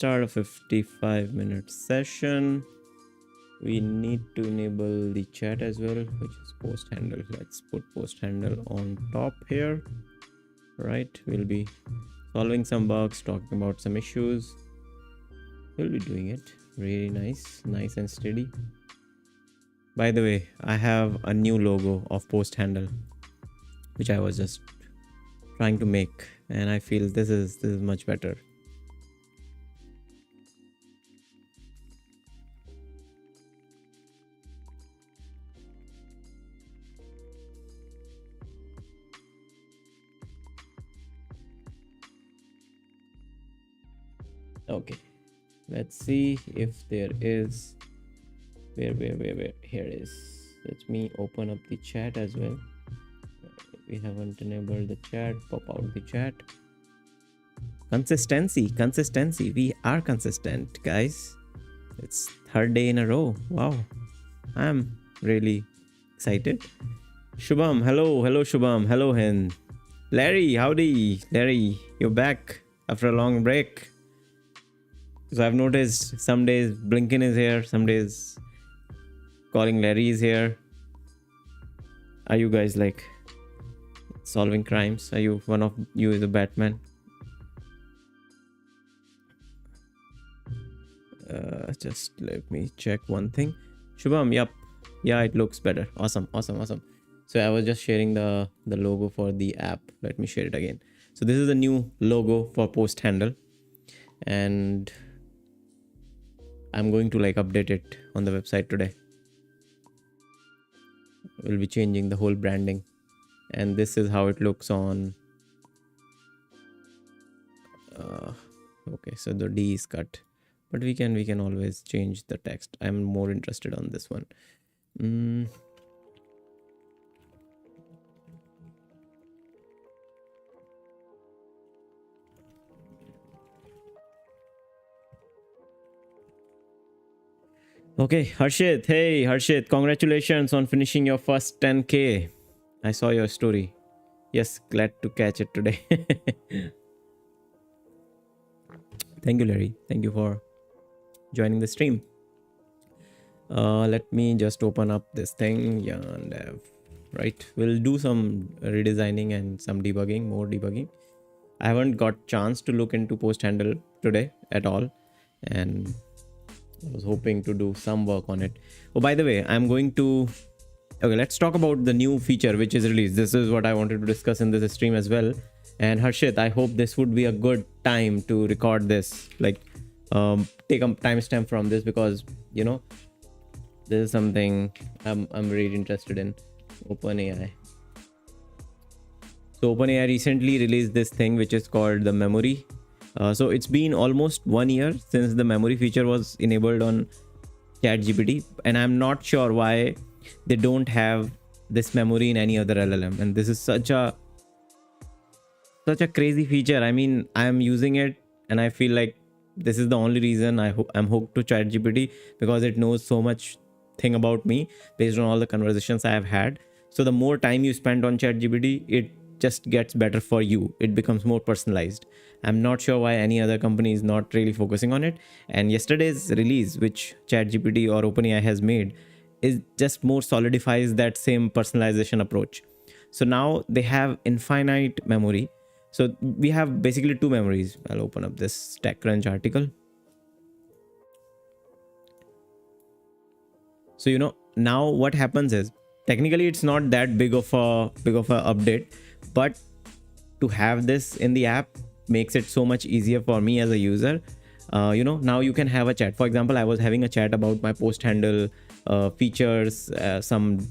start a 55-minute session. We need to enable the chat as well, which is post handle. Let's put post handle on top here. Right, we'll be solving some bugs, talking about some issues. We'll be doing it really nice and steady. By the way, I have a new logo of post handle, which I was just trying to make, and I feel this is much better. Okay, let's see if there is where here it is. Let me open up the chat as well. We haven't enabled the chat. Pop out the chat. Consistency, we are consistent, guys. It's third day in a row. Wow, I'm really excited. Shubham, hello Shubham, hello Hen. Larry, howdy. Larry, you're back after a long break. So I've noticed some days Blinken is here, some days Calling Larry is here. Are you guys like solving crimes? Are you one of you is a Batman? Just let me check one thing. Shubham, yep. Yeah, it looks better. Awesome. So I was just sharing the logo for the app. Let me share it again. So this is a new logo for post handle, and I'm going to like update it on the website today. We'll be changing the whole branding, and this is how it looks on. Okay, so the D is cut, but we can always change the text. I'm more interested on this one. Okay, Harshit. Hey, Harshit, congratulations on finishing your first 10K. I saw your story. Yes, glad to catch it today. Thank you, Larry. Thank you for joining the stream. Let me just open up this thing. Yeah, and right, we'll do some redesigning and some debugging, more debugging. I haven't got chance to look into post handle today at all, and I was hoping to do some work on it. Oh, by the way, I'm going to... Okay, let's talk about the new feature which is released. This is what I wanted to discuss in this stream as well. And Harshit, I hope this would be a good time to record this. Like, take a timestamp from this, because, you know, this is something I'm really interested in. OpenAI. So OpenAI recently released this thing which is called the memory. So it's been almost 1 year since the memory feature was enabled on ChatGPT, and I'm not sure why they don't have this memory in any other LLM. And this is such a crazy feature. I mean, I'm using it and I feel like this is the only reason I'm hooked to ChatGPT, because it knows so much thing about me based on all the conversations I have had. So the more time you spend on ChatGPT, it just gets better for you. It becomes more personalized. I'm not sure why any other company is not really focusing on it. And yesterday's release, which ChatGPT or OpenAI has made, is just more solidifies that same personalization approach. So now they have infinite memory. So we have basically two memories. I'll open up this TechCrunch article. So, you know, now what happens is, technically it's not that big of a update, but to have this in the app makes it so much easier for me as a user. You know, now you can have a chat. For example, I was having a chat about my post handle features, some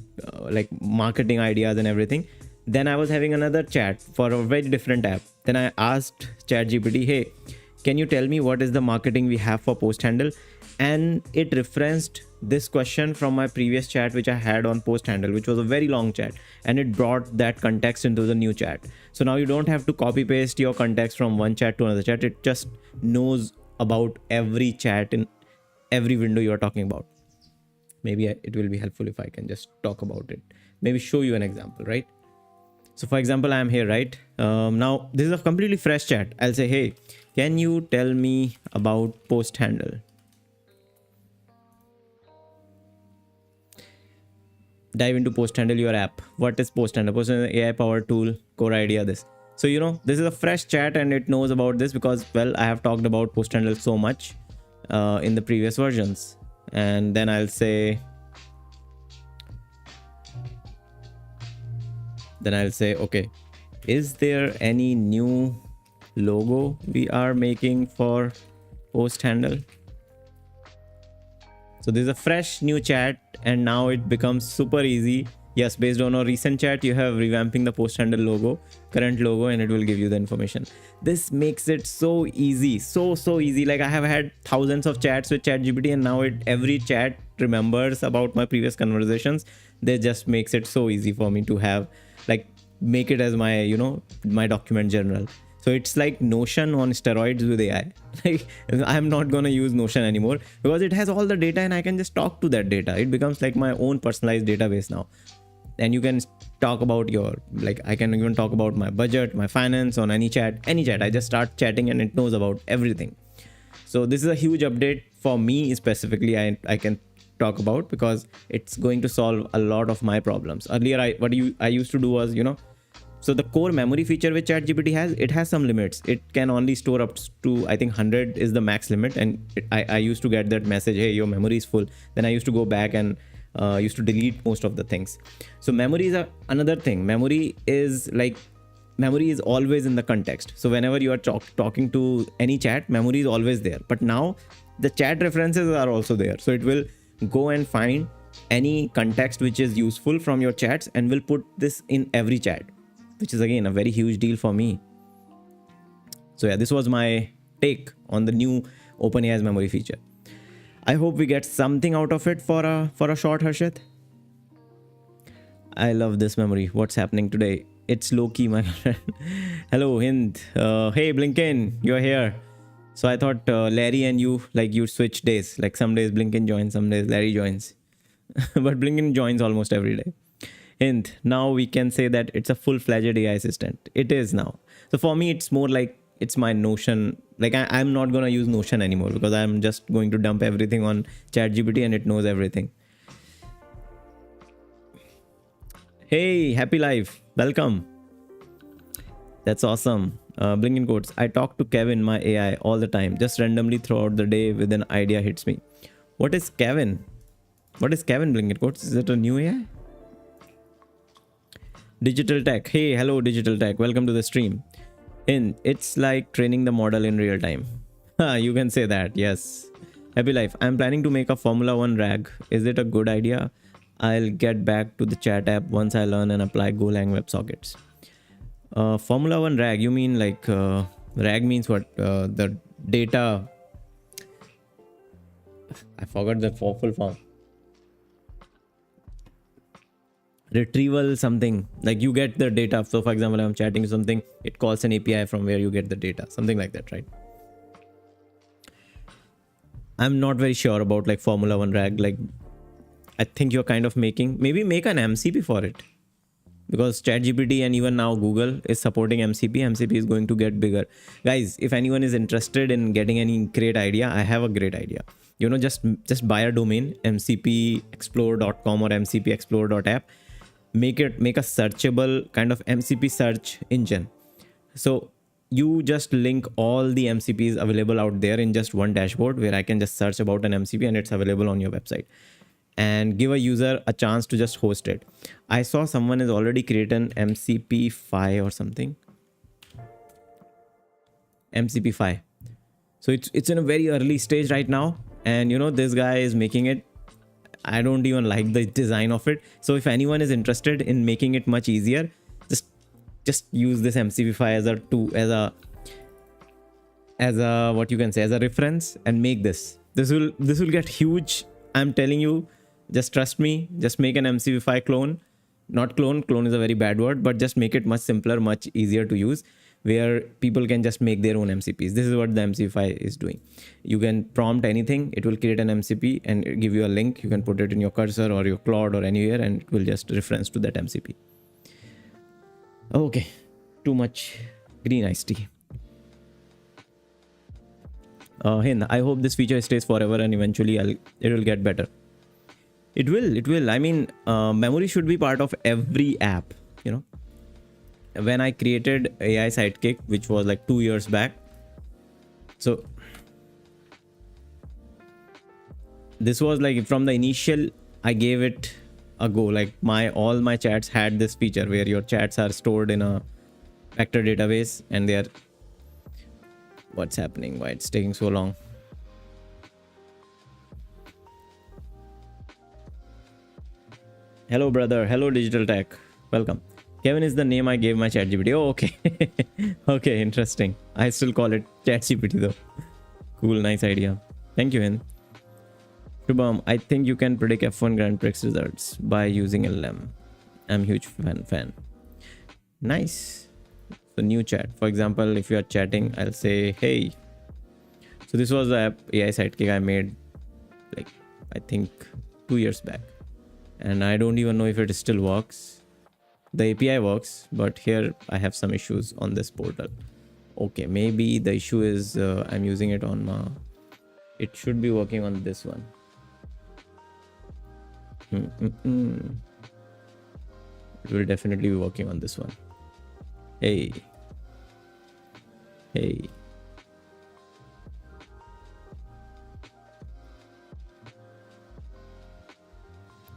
like marketing ideas and everything. Then I was having another chat for a very different app. Then I asked ChatGPT, hey, can you tell me what is the marketing we have for post handle? And it referenced this question from my previous chat which I had on post handle, which was a very long chat, and it brought that context into the new chat. So now you don't have to copy paste your context from one chat to another chat. It just knows about every chat in every window you are talking about. Maybe it will be helpful if I can just talk about it, maybe show you an example, right? So for example, I am here, right? Now this is a completely fresh chat. I'll say, hey, Can you tell me about post handle? Dive into post handle, your app. What is post handle? Post handle, AI powered tool, core idea. This. So this is a fresh chat and it knows about this because, well, I have talked about post handle so much in the previous versions. And then I'll say, okay, is there any new logo we are making for post handle? So this is a fresh new chat and now it becomes super easy. Yes, based on our recent chat, you have revamping the post handle logo, current logo, and it will give you the information. This makes it so easy, so easy. Like I have had thousands of chats with ChatGPT and now every chat remembers about my previous conversations. They just makes it so easy for me to have, like, make it as my, my document journal. So it's like Notion on steroids with AI. Like I'm not going to use Notion anymore because it has all the data and I can just talk to that data. It becomes like my own personalized database now. And you can talk about I can even talk about my budget, my finance on any chat. I just start chatting and it knows about everything. So this is a huge update for me specifically. I can talk about because it's going to solve a lot of my problems. Earlier, I used to do was, so the core memory feature which ChatGPT has, it has some limits. It can only store up to, I think 100 is the max limit. And I used to get that message, hey, your memory is full. Then I used to go back and used to delete most of the things. So memory is another thing. Memory is always in the context. So whenever you are talking to any chat, memory is always there. But now the chat references are also there. So it will go and find any context which is useful from your chats and will put this in every chat, which is again a very huge deal for me. So yeah, this was my take on the new OpenAI's memory feature. I hope we get something out of it for a short, Harshit. I love this memory. What's happening today? It's low-key, my friend. Hello, Hind. Hey, Blinken, you're here. So I thought Larry and you switch days. Like some days Blinken joins, some days Larry joins. But Blinken joins almost every day. Hind, now we can say that it's a full-fledged AI assistant. It is now. So for me, it's more like it's my Notion. Like I'm not going to use Notion anymore because I'm just going to dump everything on ChatGPT and it knows everything. Hey, happy life. Welcome. That's awesome. Blinken quotes. I talk to Kevin, my AI, all the time. Just randomly throughout the day with an idea hits me. What is Kevin? What is Kevin, Blinken quotes? Is it a new AI? Digital Tech. Hey, hello, Digital Tech. Welcome to the stream. It's like training the model in real time. You can say that. Yes. Happy life. I'm planning to make a Formula 1 RAG. Is it a good idea? I'll get back to the chat app once I learn and apply Golang WebSockets. Formula 1 RAG. You mean like RAG means what? The data. I forgot the full form. Retrieval something, like you get the data. So for example, I'm chatting something, it calls an API from where you get the data, something like that, right? I'm not very sure about like Formula 1 RAG. Like I think you're kind of maybe make an MCP for it, because ChatGPT and even now Google is supporting MCP. MCP is going to get bigger. Guys, if anyone is interested in getting any great idea, I have a great idea. Just buy a domain, mcpexplore.com or mcpexplore.app. Make a searchable kind of MCP search engine. So you just link all the MCPs available out there in just one dashboard where I can just search about an MCP and it's available on your website, and give a user a chance to just host it. I saw someone has already created an MCP5 or something. MCP5. So it's in a very early stage right now. And this guy is making it. I don't even like the design of it. So if anyone is interested in making it much easier, just use this MCP5 as a what you can say, as a reference, and make this. This will get huge. I'm telling you, just trust me. Just make an MCP5 clone. Not clone. Clone is a very bad word, but just make it much simpler, much easier to use, where people can just make their own MCPs. This is what the MCP5 is doing. You can prompt anything. It will create an MCP and give you a link. You can put it in your cursor or your Claude or anywhere, and it will just reference to that MCP. Okay, too much green iced tea. Hind, I hope this feature stays forever and eventually it will get better. It will. I mean, memory should be part of every app, you know. When I created AI Sidekick, which was like 2 years back, so this was like from the initial, I gave it a go. Like all my chats had this feature where your chats are stored in a vector database, and they're, what's happening? Why it's taking so long? Hello, brother. Hello, Digital Tech. Welcome. Kevin is the name I gave my ChatGPT. Oh, okay. Okay, interesting. I still call it ChatGPT though. Cool, nice idea. Thank you, Hind. Shubham, I think you can predict F1 Grand Prix results by using LM. I'm huge fan. Nice. So new chat. For example, if you are chatting, I'll say, hey. So this was the app AI Sidekick I made like, I think 2 years back. And I don't even know if it still works. The API works, but here I have some issues on this portal. Okay, maybe the issue is I'm using it on my, it should be working on this one. It will definitely be working on this one. Hey.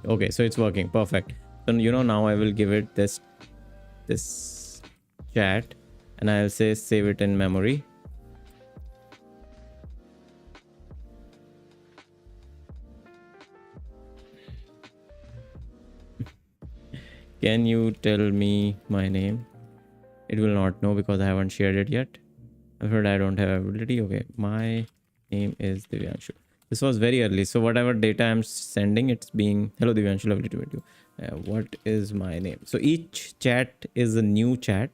Okay, so it's working. Perfect. So now I will give it this chat, and I'll say save it in memory. Can you tell me my name? It will not know because I haven't shared it yet. I've heard I don't have ability. Okay, my name is Divyanshu. This was very early, so whatever data I'm sending, it's being, hello Divyanshu, lovely to meet you. What is my name? So each chat is a new chat.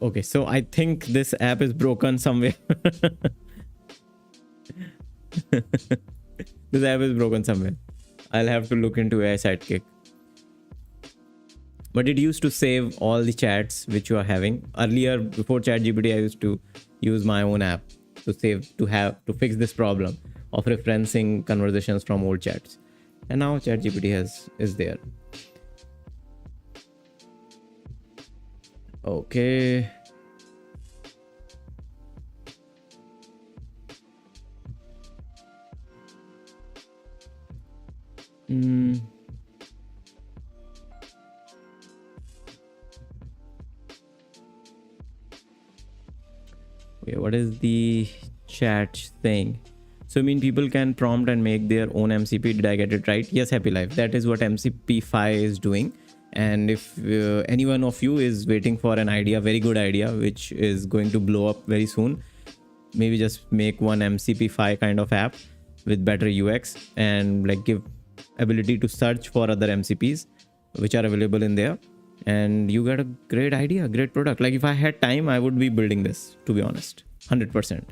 Okay, so I think this app is broken somewhere. This app is broken somewhere. I'll have to look into AI Sidekick. But it used to save all the chats which you are having. Earlier, before ChatGPT, I used to use my own app to fix this problem of referencing conversations from old chats. And now ChatGPT is there. Okay. Okay, what is the chat saying? So I mean, people can prompt and make their own MCP. Did I get it right? Yes, Happy Life. That is what MCP5 is doing. And if any one of you is waiting for an idea, very good idea, which is going to blow up very soon, maybe just make one MCP5 kind of app with better UX and like give ability to search for other MCPs which are available in there, and you get a great idea, great product. Like if I had time, I would be building this, to be honest, 100%.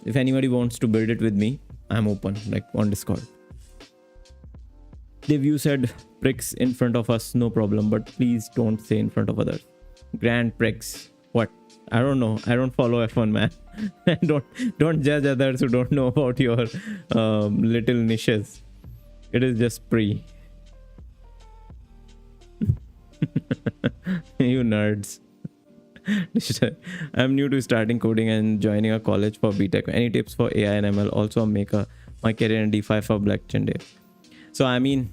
If anybody wants to build it with me, I'm open, like on Discord. Dev, you said pricks in front of us, no problem, but please don't say in front of others. Grand Prix. What? I don't know. I don't follow F1, man. don't judge others who don't know about your little niches. It is just pre. You nerds. I'm new to starting coding and joining a college for BTech. Any tips for AI and ML? Also make my career in DeFi for blockchain day. So I mean,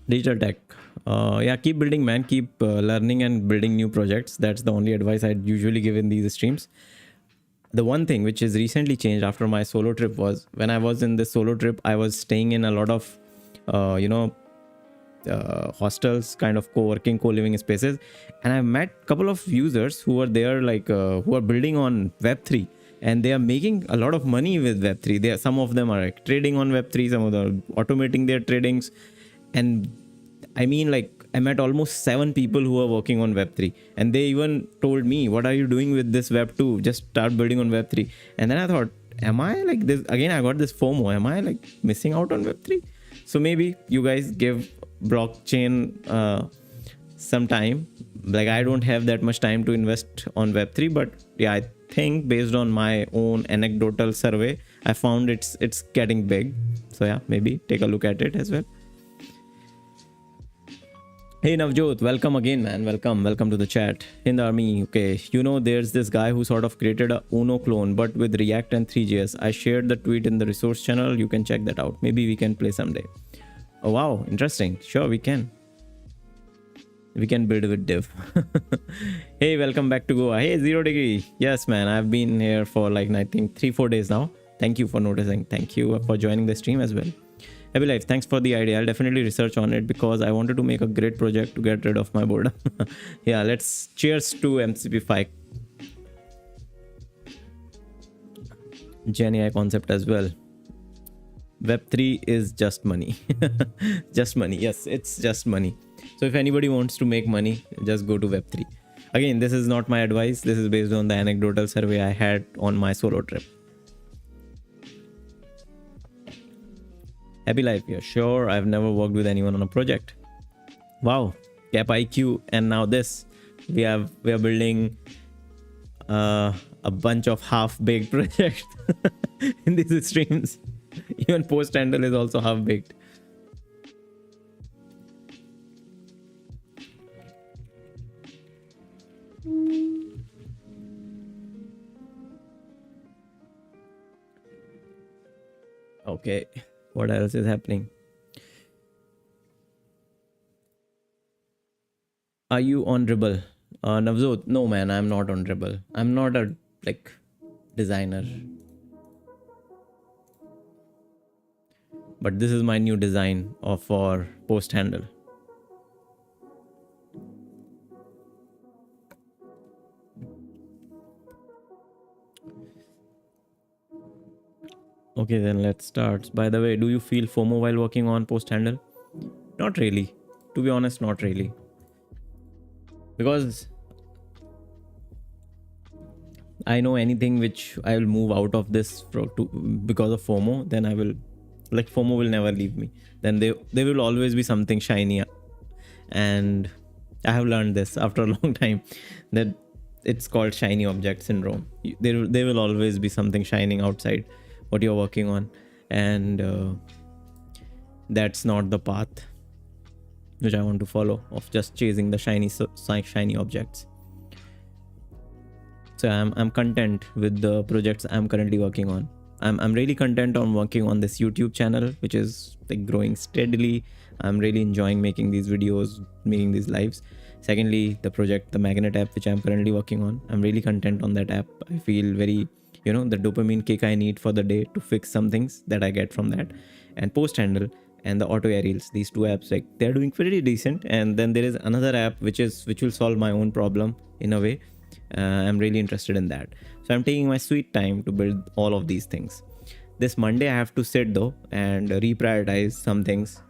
Digital Tech. Yeah, keep building, man. Keep learning and building new projects. That's the only advice I'd usually give in these streams. The one thing which is recently changed after my solo trip was, when I was in this solo trip, I was staying in a lot of hostels, kind of co-working, co-living spaces, and I met a couple of users who are there, like who are building on Web3, and they are making a lot of money with Web3. Some of them are like trading on Web3, some of them are automating their tradings, and I mean, like, I met almost 7 people who are working on Web3, and they even told me, what are you doing with this Web2? Just start building on Web3. And then I thought, am I like this? Again, I got this FOMO. Am I like missing out on Web3? So maybe you guys give blockchain some time. Like, I don't have that much time to invest on Web3, but yeah, think based on my own anecdotal survey, I found it's getting big. So yeah, maybe take a look at it as well. Hey Navjot, welcome again, man. Welcome to the chat. In the army, okay. There's this guy who sort of created a Uno clone, but with React and 3JS. I shared the tweet in the resource channel. You can check that out. Maybe we can play someday. Oh wow, interesting. Sure, we can. We can build with div. Hey, welcome back to Goa. Hey, 0 degree. Yes, man. I've been here for like, I think 3-4 days now. Thank you for noticing. Thank you for joining the stream as well. Happy Life, thanks for the idea. I'll definitely research on it because I wanted to make a great project to get rid of my boredom. Yeah, let's cheers to MCP5 Gen AI concept as well. Web3 is just money. Just money. Yes, it's just money. So if anybody wants to make money, just go to Web3. Again, this is not my advice. This is based on the anecdotal survey I had on my solo trip. Happy Life, yeah, sure. I've never worked with anyone on a project. Wow, Cap IQ, and now this. We are building a bunch of half-baked projects in these streams. Even post handle is also half-baked. Okay. What else is happening? Are you on Dribble? Navjot, no man, I'm not on Dribble. I'm not a designer. But this is my new design for post handle. Okay, then let's start. By the way, do you feel FOMO while working on post handle? Not really. To be honest, not really. Because I know anything which I will move out of this because of FOMO, then I will, FOMO will never leave me. Then there will always be something shiny. And I have learned this after a long time, that it's called shiny object syndrome. There will always be something shining outside what you're working on, and that's not the path which I want to follow, of just chasing the shiny objects. So I'm content with the projects I'm currently working on. I'm really content on working on this YouTube channel, which is growing steadily. I'm really enjoying making these videos, making these lives. Secondly, the Magnet app, which I'm currently working on, I'm really content on that app. I feel very, the dopamine kick I need for the day to fix some things that I get from that. And post handle and the auto aerials, these two apps, they're doing pretty decent. And then there is another app which will solve my own problem in a way. I'm really interested in that. So I'm taking my sweet time to build all of these things. This Monday I have to sit though and reprioritize some things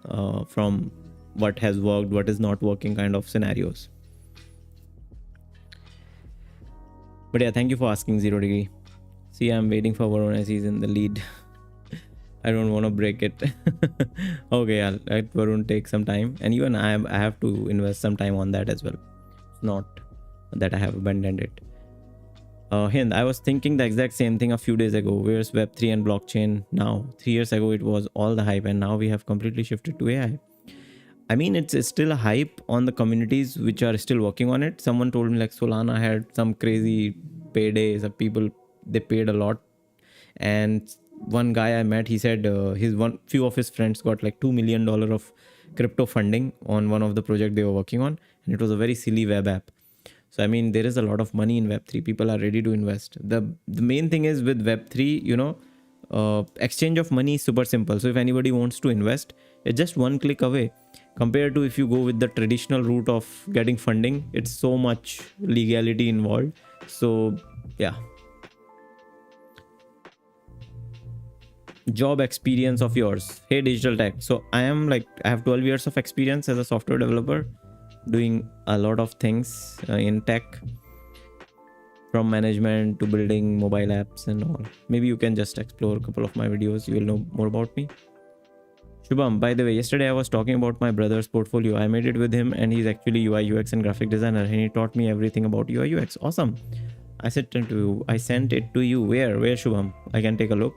from what has worked, what is not working kind of scenarios. But yeah, thank you for asking, 0 degree. See, I'm waiting for Varun as he's in the lead. I don't want to break it. Okay, I'll let Varun take some time. And even I have to invest some time on that as well. It's not that I have abandoned it. Hind, I was thinking the exact same thing a few days ago. Where's Web3 and blockchain now? 3 years ago, it was all the hype, and now we have completely shifted to AI. I mean, it's still a hype on the communities which are still working on it. Someone told me Solana had some crazy paydays of people, they paid a lot. And one guy I met, he said few of his friends got $2 million of crypto funding on one of the project they were working on. And it was a very silly web app. So, I mean, there is a lot of money in Web3. People are ready to invest. The main thing is with Web3, exchange of money is super simple. So if anybody wants to invest, it's just one click away. Compared to if you go with the traditional route of getting funding, it's so much legality involved. So yeah. Job experience of yours. Hey, Digital Tech. So I have 12 years of experience as a software developer, doing a lot of things in tech, from management to building mobile apps and all. Maybe you can just explore a couple of my videos. You will know more about me. Shubham, by the way, yesterday I was talking about my brother's portfolio. I made it with him, and he's actually UI UX and graphic designer, and he taught me everything about UI UX. Awesome. I sent it to you. I sent it to you. Where Shubham? I can take a look.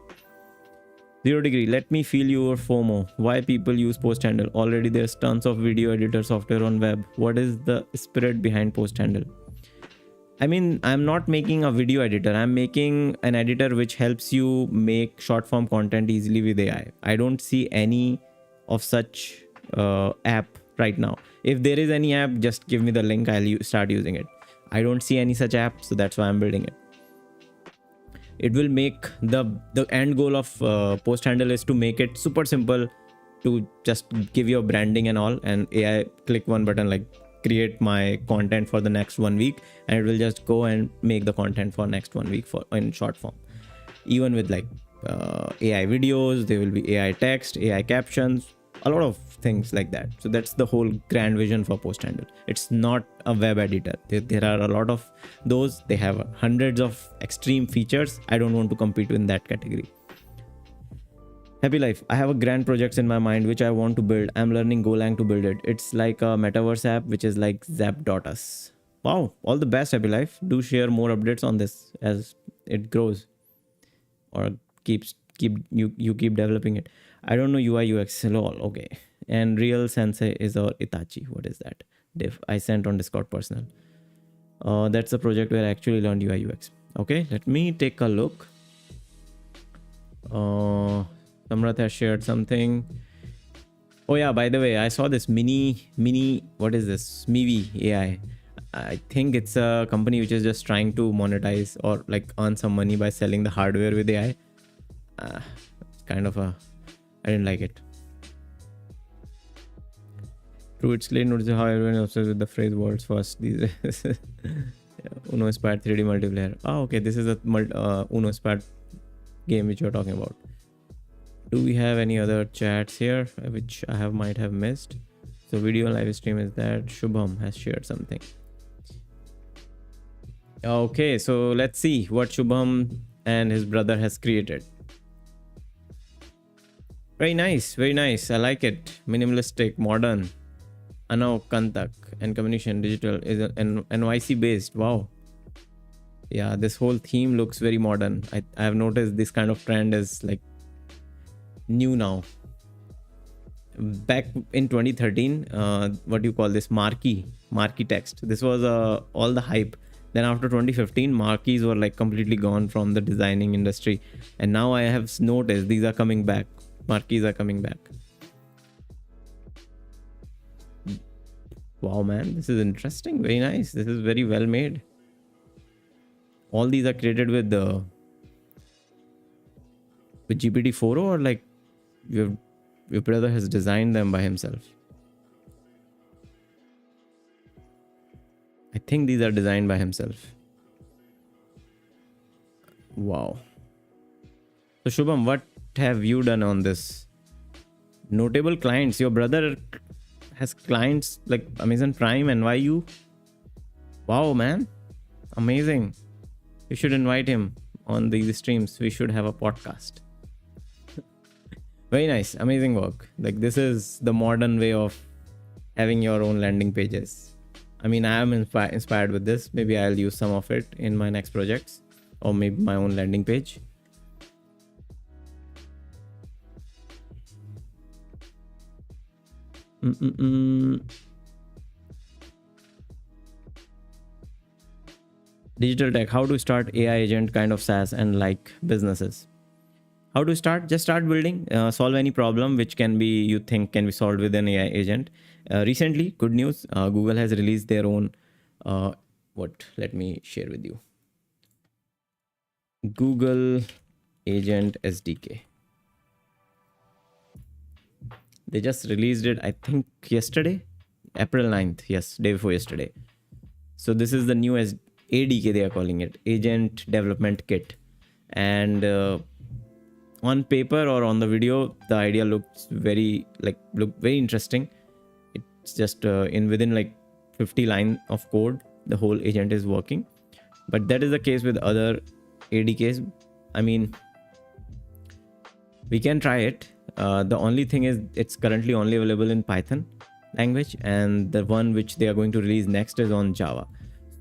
0 degree. Let me feel your FOMO. Why people use post handle? Already there's tons of video editor software on web. What is the spirit behind post handle? I mean, I'm not making a video editor. I'm making an editor which helps you make short form content easily with AI. I don't see any of such app right now. If there is any app, just give me the link. I'll start using it. I don't see any such app, so that's why I'm building it. It will make the end goal of post handle is to make it super simple to just give your branding and all, and AI click one button like create my content for the next 1 week, and it will just go and make the content for next 1 week for in short form. Even with like AI videos, there will be AI text, AI captions, a lot of things like that. So that's the whole grand vision for post handle. It's not a web editor. There are a lot of those. They have hundreds of extreme features. I don't want to compete in that category. Happy life. I have a grand projects in my mind which I want to build. I'm learning Golang to build it. It's like a metaverse app which is like Zap.us. Wow, all the best, Happy life. Do share more updates on this as it grows or keep developing it. I don't know UI UX. Lol. Okay. And Real Sensei is our Itachi. What is that? Diff. I sent on Discord personal. That's a project where I actually learned UI UX. Okay, let me take a look. Samrat has shared something. Oh yeah, by the way, I saw this mini, what is this? Mivi AI. I think it's a company which is just trying to monetize or like earn some money by selling the hardware with AI. Kind of I didn't like it. True, it's late notice how everyone is obsessed with the phrase world's first these days. Uno Spat 3D multiplayer. Oh, okay, this is a Uno Spat game which you're talking about. Do we have any other chats here which I might have missed? So video live stream is that Shubham has shared something. Okay, so let's see what Shubham and his brother has created. Very nice, very nice. I like it. Minimalistic, modern. Anau Kantak and communication digital is an NYC based. Wow. Yeah, this whole theme looks very modern. I have noticed this kind of trend is like new now. Back in 2013, what do you call this? Marquee text. This was all the hype. Then after 2015, marquees were like completely gone from the designing industry. And now I have noticed these are coming back. Marquees are coming back. Wow, man, this is interesting. Very nice. This is very well made. All these are created with GPT-4 or like your brother has designed them by himself? I think these are designed by himself. Wow. So Shubham, what have you done on this? Notable clients. Your brother has clients like Amazon Prime, NYU. Wow, man. Amazing. You should invite him on these streams. We should have a podcast. Very nice. Amazing work. Like this is the modern way of having your own landing pages. I mean, I am inspired with this. Maybe I'll use some of it in my next projects or maybe my own landing page. Digital tech, how to start AI agent kind of SaaS and like businesses. How to start? Just start building, solve any problem which you think can be solved with an AI agent. Recently, good news, Google has released their own, let me share with you. Google Agent SDK. They just released it, I think yesterday, April 9th. Yes, day before yesterday. So this is the new ADK, they are calling it, Agent Development Kit. And on paper or on the video, the idea looks very interesting. It's just within like 50 lines of code, the whole agent is working. But that is the case with other ADKs. I mean, we can try it. The only thing is it's currently only available in Python language, and the one which they are going to release next is on Java.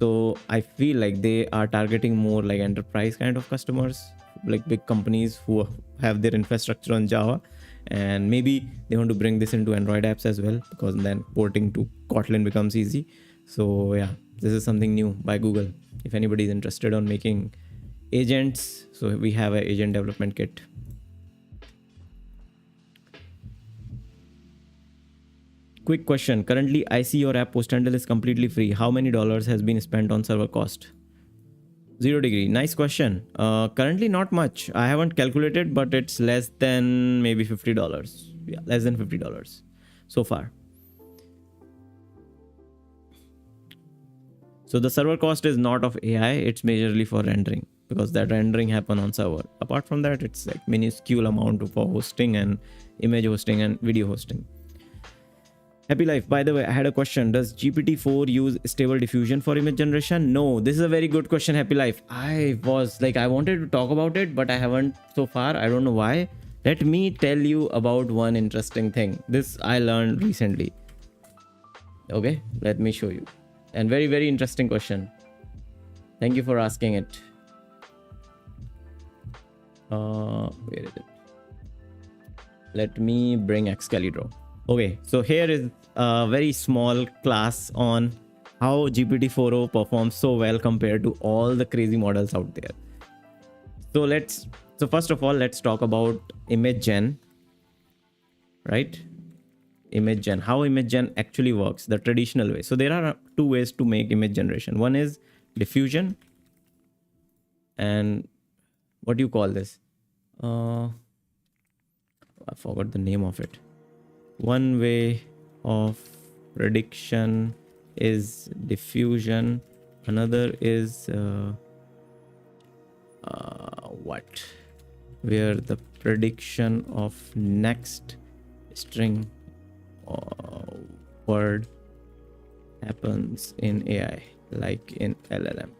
So I feel like they are targeting more like enterprise kind of customers, like big companies who have their infrastructure on Java, and maybe they want to bring this into Android apps as well, because then porting to Kotlin becomes easy. So yeah, this is something new by Google. If anybody is interested on making agents, so we have an agent development kit. Quick question. Currently, I see your app post handle is completely free. How many dollars has been spent on server cost? 0 degree. Nice question. Currently, not much. I haven't calculated, but it's less than maybe $50. Yeah, less than $50 so far. So the server cost is not of AI. It's majorly for rendering, because that rendering happen on server. Apart from that, it's like minuscule amount for hosting and image hosting and video hosting. Happy Life, by the way, I had a question. Does GPT-4 use stable diffusion for image generation? No, this is a very good question, Happy Life. I wanted to talk about it, but I haven't so far. I don't know why. Let me tell you about one interesting thing. This I learned recently. Okay, let me show you. And very, very interesting question. Thank you for asking it. Where is it? Let me bring Excalibur. Okay, so here is a very small class on how GPT-4o performs so well compared to all the crazy models out there. So first of all, let's talk about image gen, right? Image gen, how image gen actually works, the traditional way. So there are two ways to make image generation. One is diffusion, and what do you call this? I forgot the name of it. One way of prediction is diffusion. Another is where the prediction of next string or word happens in AI, like in LLM.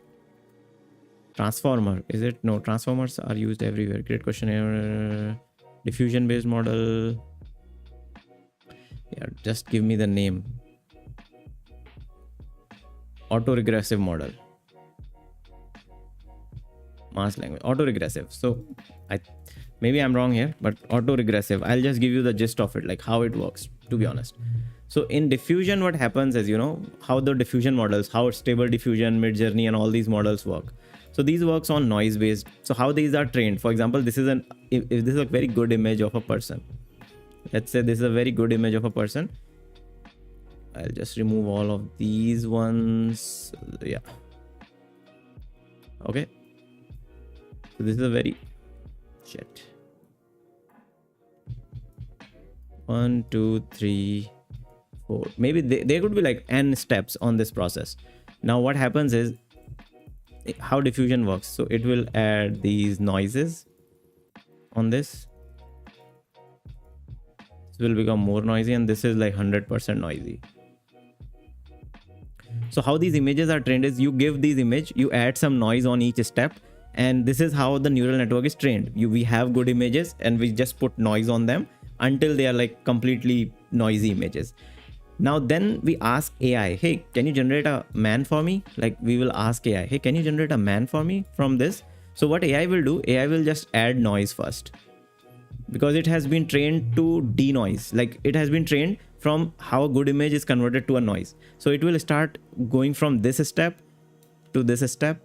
Transformer, is it? No, transformers are used everywhere. Great question here. Diffusion based model. Yeah, just give me the name. Autoregressive model. Mass language. Autoregressive. So maybe I'm wrong here, but autoregressive. I'll just give you the gist of it, like how it works, to be honest. So in diffusion, what happens is, you know, how the diffusion models, how Stable Diffusion, Midjourney, and all these models work. So these works on noise based. So how these are trained, for example, this is if this is a very good image of a person. Let's say this is a very good image of a person. I'll just remove all of these ones. Yeah. Okay. So this is a very shit. 1, 2, 3, 4. Maybe there could be like n steps on this process. Now what happens is how diffusion works. So it will add these noises on this. This will become more noisy, and this is like 100% noisy. So how these images are trained is you give these image, you add some noise on each step, and this is how the neural network is trained. We have good images and we just put noise on them until they are like completely noisy images. Now then we ask AI, hey, can you generate a man for me? Like we will ask AI, hey, can you generate a man for me from this? So what AI will do, AI will just add noise first, because it has been trained to denoise. Like it has been trained from how a good image is converted to a noise. So it will start going from this step to this step.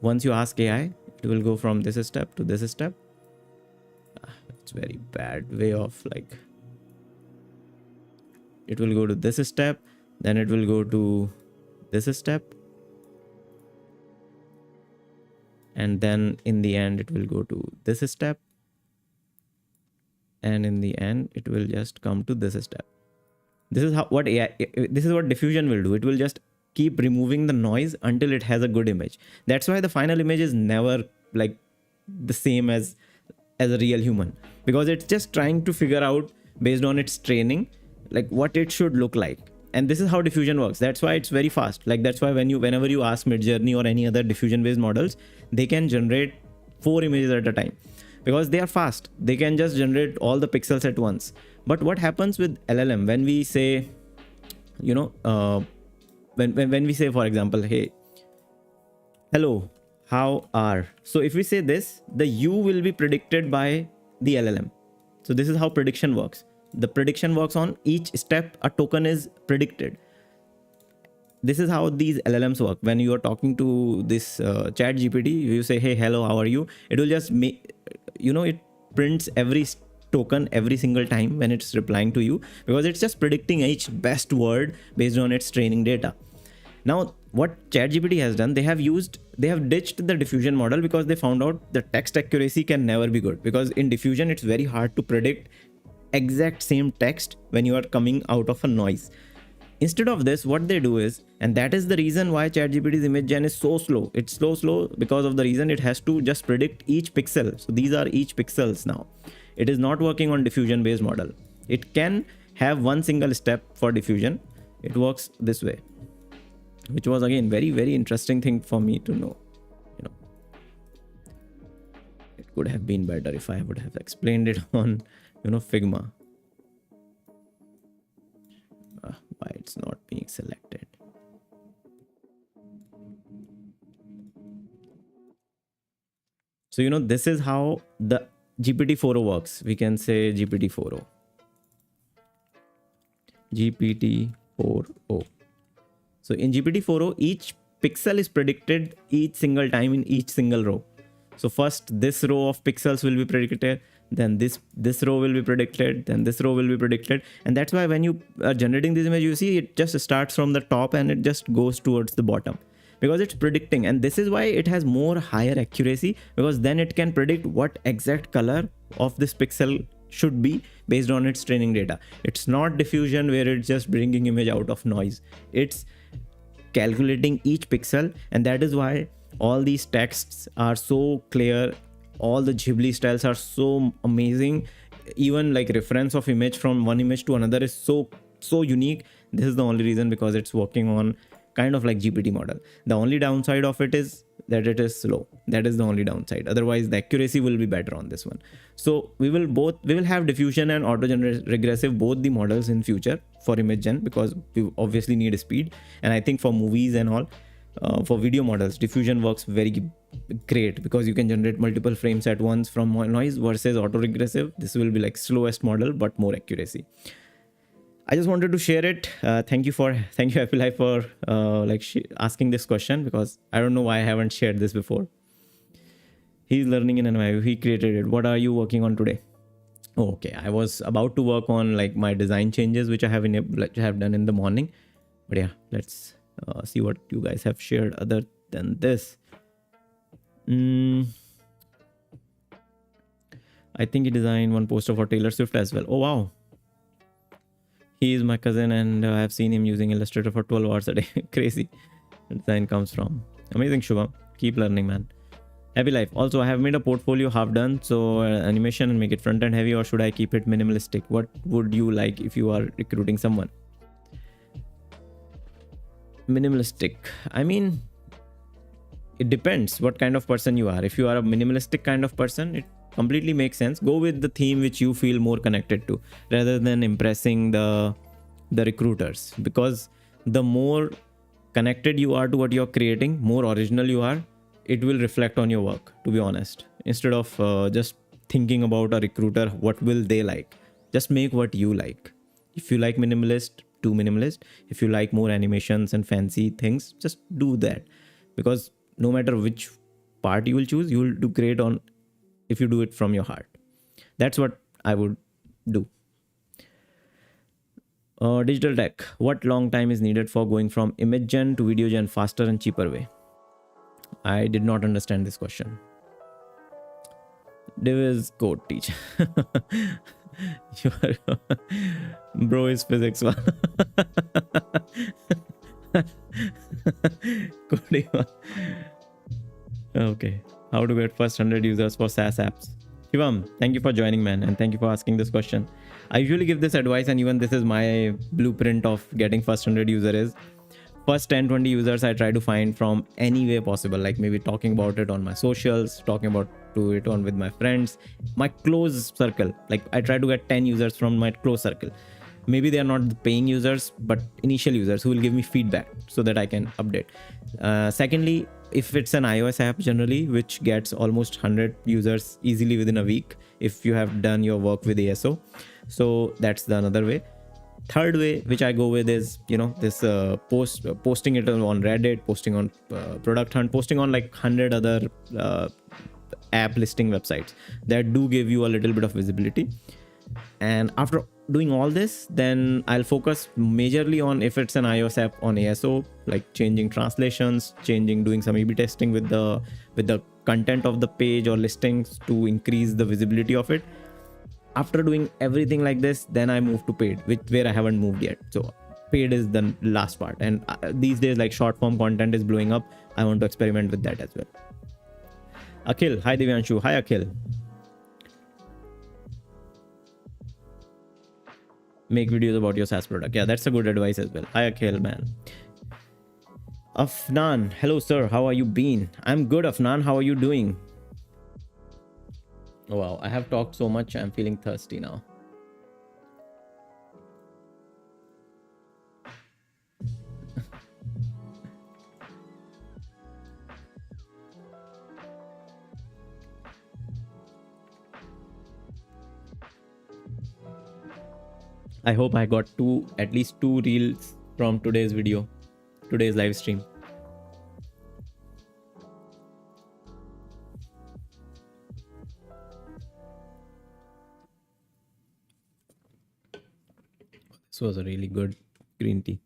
Once you ask AI, it will go from this step to this step. It's very bad way of like, it will go to this step, then it will go to this step, and then in the end it will go to this step, and in the end it will just come to this step. This is what diffusion will do. It will just keep removing the noise until it has a good image. That's why the final image is never like the same as a real human, because it's just trying to figure out based on its training like what it should look like. And this is how diffusion works. That's why it's very fast. Like that's why whenever you ask Midjourney or any other diffusion based models, they can generate 4 images at a time, because they are fast. They can just generate all the pixels at once. But what happens with LLM, when we say, you know, when we say, for example, hey, hello, how are, so if we say this, the U will be predicted by the LLM. So this is how prediction works. The prediction works on each step a token is predicted. This is how these LLMs work. When you are talking to this chat GPT, you say, hey, hello, how are you? It will just make, it prints every token every single time when it's replying to you, because it's just predicting each best word based on its training data. Now, what ChatGPT has done, they have ditched the diffusion model because they found out the text accuracy can never be good, because in diffusion, it's very hard to predict exact same text when you are coming out of a noise. Instead of this, what they do is, and that is the reason why ChatGPT's image gen is so slow. It's so slow because of the reason it has to just predict each pixel. So these are each pixels now. It is not working on diffusion based model. It can have one single step for diffusion. It works this way, which was again very, very interesting thing for me to know. It could have been better if I would have explained it on, Figma. Why it's not being selected? So, this is how the GPT-4o works. We can say GPT-4o. GPT-4o. So in GPT-4o, each pixel is predicted each single time in each single row. So first this row of pixels will be predicted, then this row will be predicted, then this row will be predicted. And that's why when you are generating this image, you see it just starts from the top and it just goes towards the bottom, because it's predicting. And this is why it has more higher accuracy, because then it can predict what exact color of this pixel should be based on its training data. It's not diffusion where it's just bringing image out of noise. It's calculating each pixel, and that is why all these texts are so clear. All the Ghibli styles are so amazing. Even like reference of image from one image to another is so unique. This is the only reason, because it's working on kind of like GPT model. The only downside of it is that it is slow. That is the only downside. Otherwise the accuracy will be better on this one. So we will have diffusion and auto regressive, both the models in future for image gen, because we obviously need speed. And I think for movies and all, for video models, diffusion works very great, because you can generate multiple frames at once from noise, versus auto regressive. This will be like slowest model but more accuracy. I just wanted to share it. Thank you Happy Life for asking this question, because I don't know why I haven't shared this before. He's learning in NYU. He created it. What are you working on today? Oh, okay. I was about to work on like my design changes, which I have done in the morning. But yeah, let's see what you guys have shared other than this. I think he designed one poster for Taylor Swift as well. Oh wow. He is my cousin, and I have seen him using Illustrator for 12 hours a day. Crazy. The design comes from. Amazing, Shubham. Keep learning, man. Happy Life. Also, I have made a portfolio half done. So animation and make it front end heavy, or should I keep it minimalistic? What would you like if you are recruiting someone? Minimalistic. I mean, it depends what kind of person you are. If you are a minimalistic kind of person, it completely makes sense. Go with the theme which you feel more connected to, rather than impressing the recruiters, because the more connected you are to what you're creating, more original you are, it will reflect on your work, to be honest. Instead of just thinking about a recruiter, what will they like, just make what you like. If you like minimalist, do minimalist. If you like more animations and fancy things, just do that, because no matter which part you will choose, you will do great on if you do it from your heart. That's what I would do. Digital tech. What long time is needed for going from image gen to video gen faster and cheaper way? I did not understand this question. Div is code teacher. Bro is physics one. Coding one. Okay. How to get first 100 users for SaaS apps? Shivam, thank you for joining, man, and thank you for asking this question. I usually give this advice, and even this is my blueprint of getting first 100 user is first 10-20 users I try to find from any way possible, like maybe talking about it on my socials, talking about it with my friends, my close circle. Like I try to get 10 users from my close circle. Maybe they are not the paying users, but initial users who will give me feedback so that I can update. Secondly, if it's an iOS app generally, which gets almost 100 users easily within a week, if you have done your work with ASO. So that's the another way. Third way which I go with is, you know, this posting it on Reddit, posting on Product Hunt, posting on like 100 other app listing websites that do give you a little bit of visibility. And after doing all this, then I'll focus majorly on, if it's an iOS app, on ASO, like changing translations, doing some A/B testing with the content of the page or listings to increase the visibility of it. After doing everything like this, then I move to paid, where I haven't moved yet. So paid is the last part. And these days, like short form content is blowing up. I want to experiment with that as well. Akhil, hi Divyanshu. Hi Akhil. Make videos about your SaaS product. Yeah, that's a good advice as well. Hi Akhil, man. Afnan, hello sir, how are you been? I'm good, Afnan. How are you doing? Oh wow, I have talked so much, I'm feeling thirsty now. I hope I got at least two reels from today's video, today's live stream. This was a really good green tea.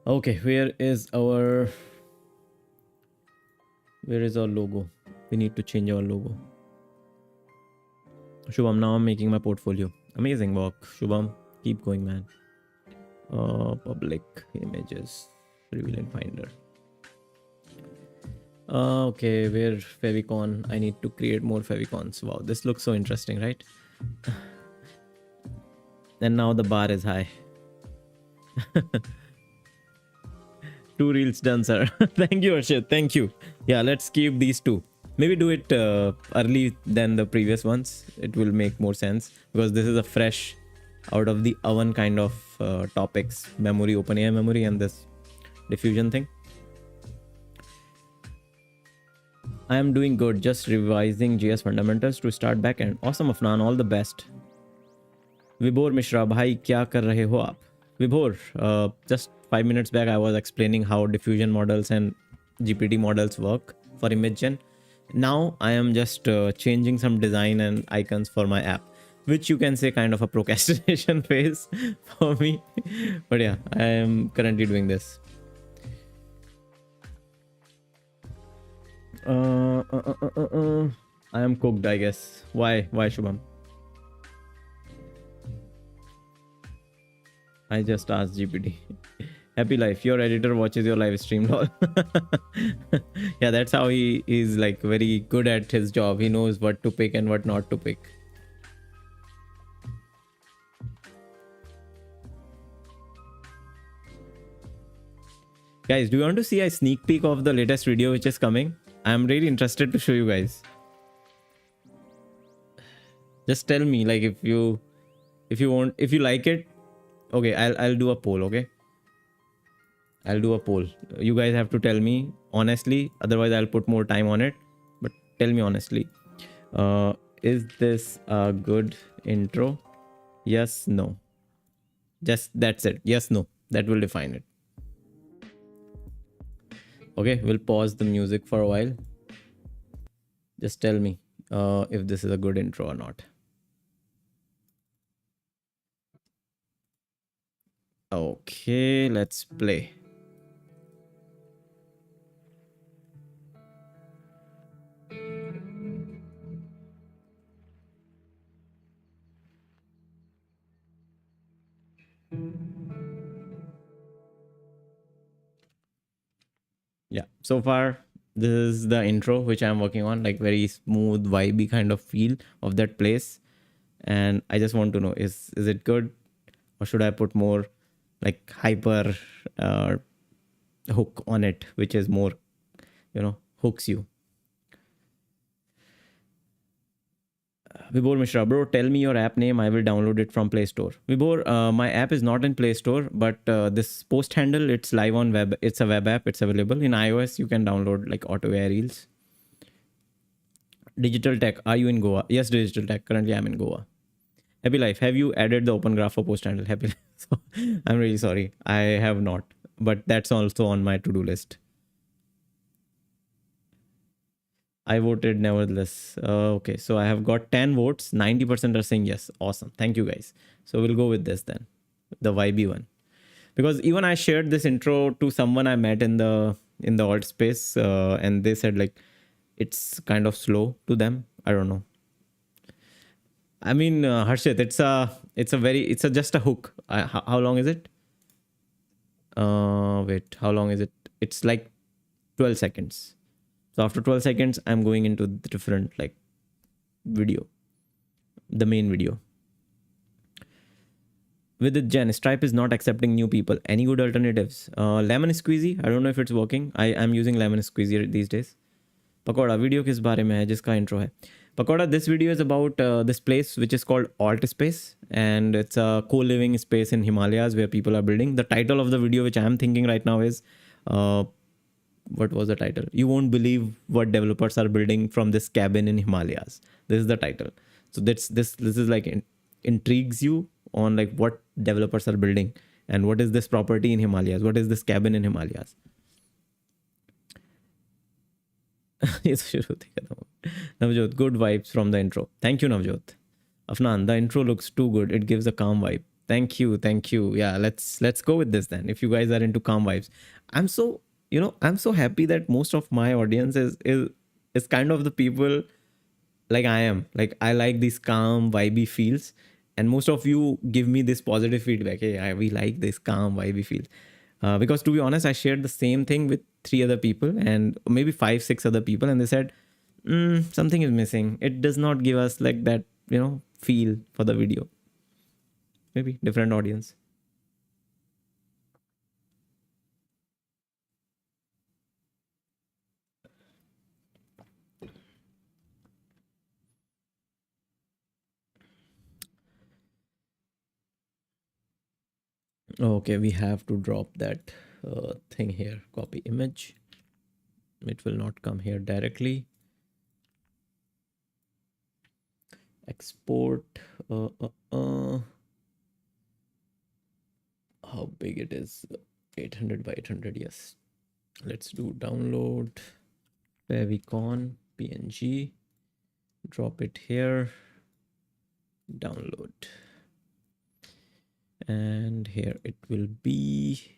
Okay, where is our logo? We need to change our logo. Shubham, now I'm making my portfolio. Amazing work, Shubham. Keep going, man. Public images, reveal finder. Okay, where favicon? I need to create more favicons. Wow, this looks so interesting, right? And now the bar is high. 2 reels done, sir. Thank you, Arshit. Thank you. Yeah, let's keep these 2. Maybe do it early than the previous ones. It will make more sense because this is a fresh, out of the oven kind of topics. Memory, OpenAI memory, and this diffusion thing. I am doing good. Just revising JS fundamentals to start backend. Awesome, Afnan. All the best. Vibhor Mishra, bhai, kya kar rahe ho aap? Vibhor, just 5 minutes back, I was explaining how diffusion models and GPT models work for image gen. Now I am just changing some design and icons for my app, which you can say kind of a procrastination phase for me. But yeah, I am currently doing this. I am cooked, I guess. Why, Shubham? I just asked GPT. Happy life. Your editor watches your live stream. Yeah, that's how he is, like, very good at his job. He knows what to pick and what not to pick. Guys, do you want to see a sneak peek of the latest video which is coming? I'm really interested to show you guys. Just tell me, like, if you want, if you like it. Okay, I'll do a poll. Okay, I'll do a poll. You guys have to tell me honestly, otherwise I'll put more time on it. But tell me honestly, is this a good intro? Yes, no. Just that's it. Yes, no. That will define it. Okay, we'll pause the music for a while. Just tell me if this is a good intro or not. Okay, let's play. Yeah, so far this is the intro which I'm working on, like very smooth, vibey kind of feel of that place. And I just want to know, is it good, or should I put more like hyper hook on it, which is more, hooks you. Vibhor Mishra, bro, tell me your app name. I will download it from Play Store. Vibhor, my app is not in Play Store, but this post handle, it's live on web. It's a web app. It's available in iOS. You can download like Auto AI Reels. Digital Tech, are you in Goa? Yes, Digital Tech. Currently, I'm in Goa. Happy Life, have you added the Open Graph for post handle? Happy Life. So, I'm really sorry. I have not, but that's also on my to-do list. I voted nevertheless. Okay, so I have got 10 votes. 90% are saying yes. Awesome. Thank you guys. So we'll go with this then, the YB one, because even I shared this intro to someone I met in the alt space, and they said like it's kind of slow to them. I don't know. I mean, Harshit, it's just a hook. How long is it? Wait, how long is it? It's like 12 seconds. So after 12 seconds, I'm going into the different like video, the main video. With it, Jen, Stripe is not accepting new people. Any good alternatives? Lemon Squeezy. I don't know if it's working. I'm using Lemon Squeezy these days. Pakoda, video किस बारे में है जिसका intro है? Pakoda, this video is about this place which is called Alt Space, and it's a co-living space in Himalayas where people are building. The title of the video which I'm thinking right now is what was the title? You won't believe what developers are building from this cabin in Himalayas. This is the title. So this is like intrigues you on like what developers are building and what is this property in Himalayas? What is this cabin in Himalayas? Navjot, good vibes from the intro. Thank you, Navjot. Afnan, the intro looks too good. It gives a calm vibe. Thank you. Yeah, let's go with this then. If you guys are into calm vibes, I'm so happy that most of my audience is kind of the people like I am. Like I like these calm, vibey feels, and most of you give me this positive feedback. Hey, we like this calm, vibey feels. Because to be honest, I shared the same thing with 3 other people and maybe 5, 6 other people, and they said something is missing. It does not give us like that, feel for the video. Maybe different audience. Okay, we have to drop that thing here. Copy image. It will not come here directly. Export. How big it is? 800 by 800. Yes. Let's do download. Favicon PNG. Drop it here. Download. And here it will be.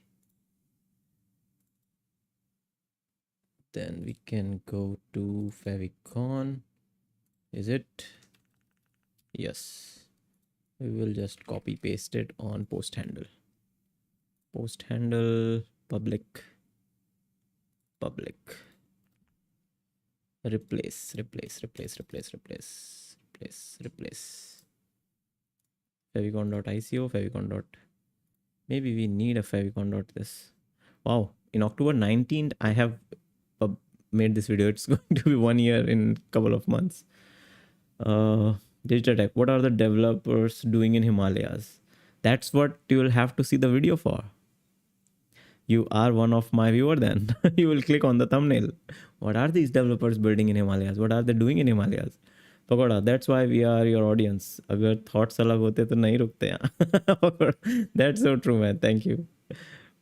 Then we can go to Favicon. Is it? Yes. We will just copy paste it on post handle. Post handle public. Replace. Favicon.ico, Favicon. Maybe we need a Favicon. This. Wow. In October 19th, I have made this video. It's going to be 1 year in a couple of months. Digital Tech. What are the developers doing in Himalayas? That's what you will have to see the video for. You are one of my viewer then. You will click on the thumbnail. What are these developers building in Himalayas? What are they doing in Himalayas? Pagoda, that's why we are your audience. Agar thoughts alag hote to nahi rukte yahan. That's so true, man. Thank you.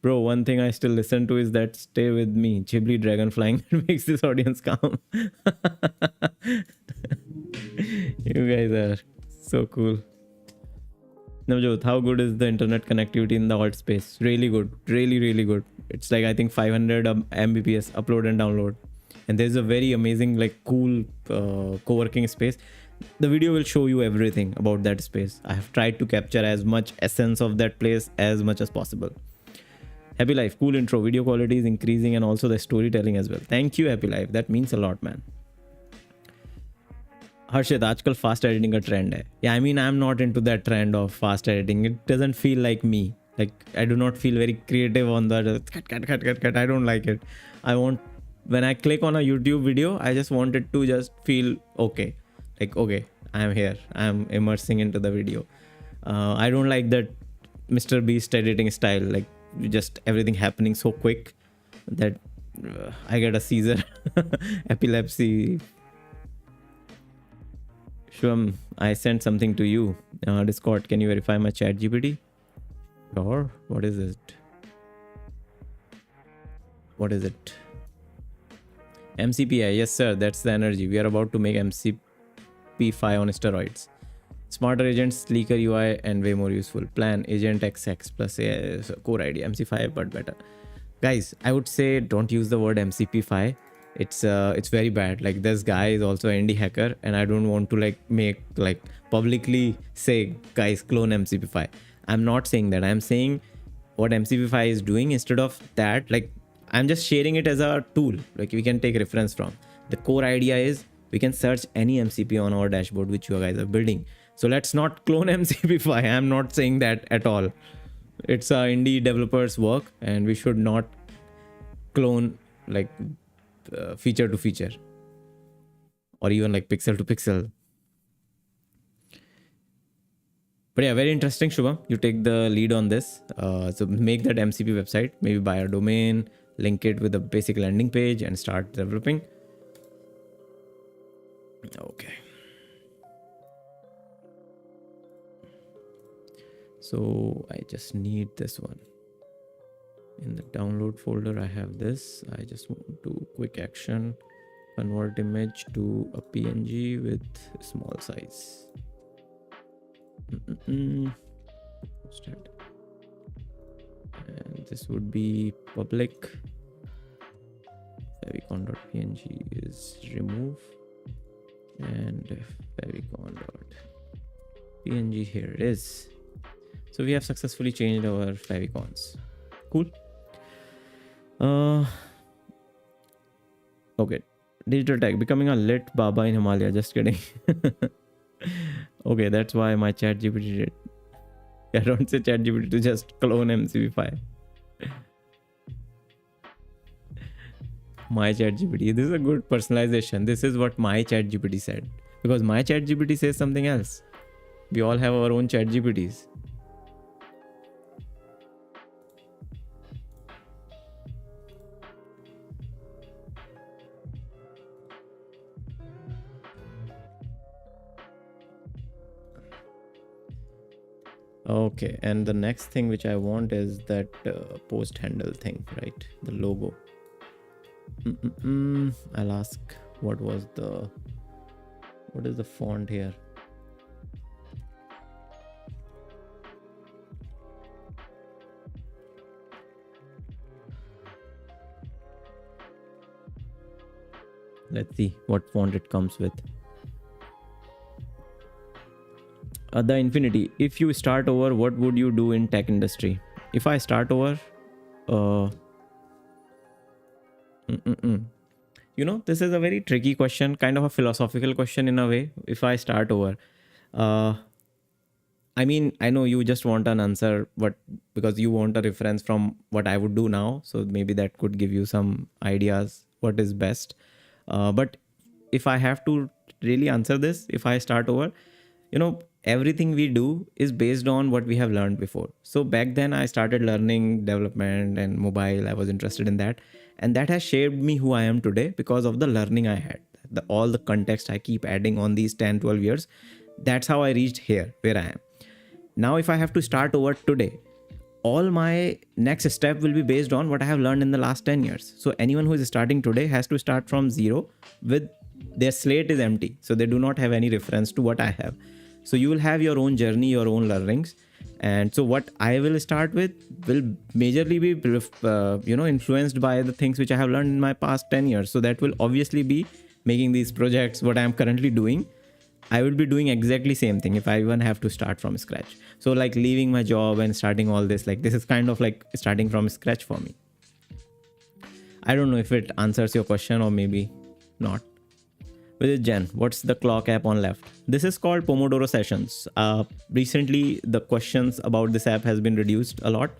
Bro, one thing I still listen to is that Stay With Me, Ghibli Dragon Flying. It makes this audience calm. You guys are so cool. Navjot, how good is the internet connectivity in the alt space? Really good. Really good. It's like, I think 500 Mbps upload and download. And there's a very amazing, like cool co-working space. The video will show you everything about that space. I have tried to capture as much essence of that place as much as possible. Happy Life, cool intro. Video quality is increasing and also the storytelling as well. Thank you, Happy Life. That means a lot, man. Harshit, आजकल fast editing का trend है. Yeah, I mean, I'm not into that trend of fast editing. It doesn't feel like me. Like, I do not feel very creative on the cut. I don't like it. When I click on a YouTube video, I just want it to just feel okay. like, okay, I'm here, I'm immersing into the video. I don't like that Mr. Beast editing style, like just everything happening so quick that I get a seizure, epilepsy. Shubham, I sent something to you. Discord, can you verify my chat GPT? Or what is it? What is it? MCPI, yes sir, that's the energy. We are about to make MCP5 on steroids. Smarter agents, sleeker UI, and way more useful. Plan Agent XX plus core ID MC5, but better. Guys, I would say don't use the word MCP5. It's very bad. Like, this guy is also an indie hacker, and I don't want to make publicly say, guys, clone MCP5. I'm not saying that. I'm saying what MCP5 is doing. Instead of that, like, I'm just sharing it as a tool, like we can take reference from. The core idea is we can search any MCP on our dashboard which you guys are building. So let's not clone MCP5. I'm not saying that at all. It's a indie developer's work, and we should not clone like feature to feature, or even like pixel to pixel. But yeah, very interesting, Shubham. You take the lead on this. So make that MCP website, maybe buy a domain, link it with a basic landing page, and start developing. Okay. So I just need this one. In the download folder, I have this. I just want to quick action, convert image to a PNG with small size. Posted. And this would be public. Favicon.png is remove, and favicon.png, here it is. So we have successfully changed our favicons. Cool. Okay. Digital tag, becoming a lit Baba in Himalaya. Just kidding. Okay, that's why my chat GPT did. I don't say chat GPT to just clone MCP5. My chat GPT. This is a good personalization. This is what my chat GPT said. Because my chat GPT says something else. We all have our own chat GPTs. Okay, and the next thing which I want is that post handle thing, right? The logo. I'll ask what is the font here? Let's see what font it comes with. The Infinity. If you start over, what would you do in tech industry? If I start over, you know, this is a very tricky question, kind of a philosophical question in a way. If I start over, I mean, I know you just want an answer, but because you want a reference from what I would do now, so maybe that could give you some ideas what is best. But if I have to really answer this, if I start over, you know, everything we do is based on what we have learned before. So back then I started learning development and mobile. I was interested in that, and that has shaped me who I am today because of the learning I had. All the context I keep adding on these 10-12 years, that's how I reached here where I am now. If I have to start over today, all my next step will be based on what I have learned in the last 10 years. So anyone who is starting today has to start from zero, with their slate is empty, so they do not have any reference to what I have. So you will have your own journey, your own learnings. And so what I will start with will majorly be, influenced by the things which I have learned in my past 10 years. So that will obviously be making these projects, what I am currently doing. I will be doing exactly same thing if I even have to start from scratch. So like leaving my job and starting all this, like this is kind of like starting from scratch for me. I don't know if it answers your question or maybe not. With it, Jen, what's the clock app on left? This is called Pomodoro Sessions. Recently, the questions about this app has been reduced a lot.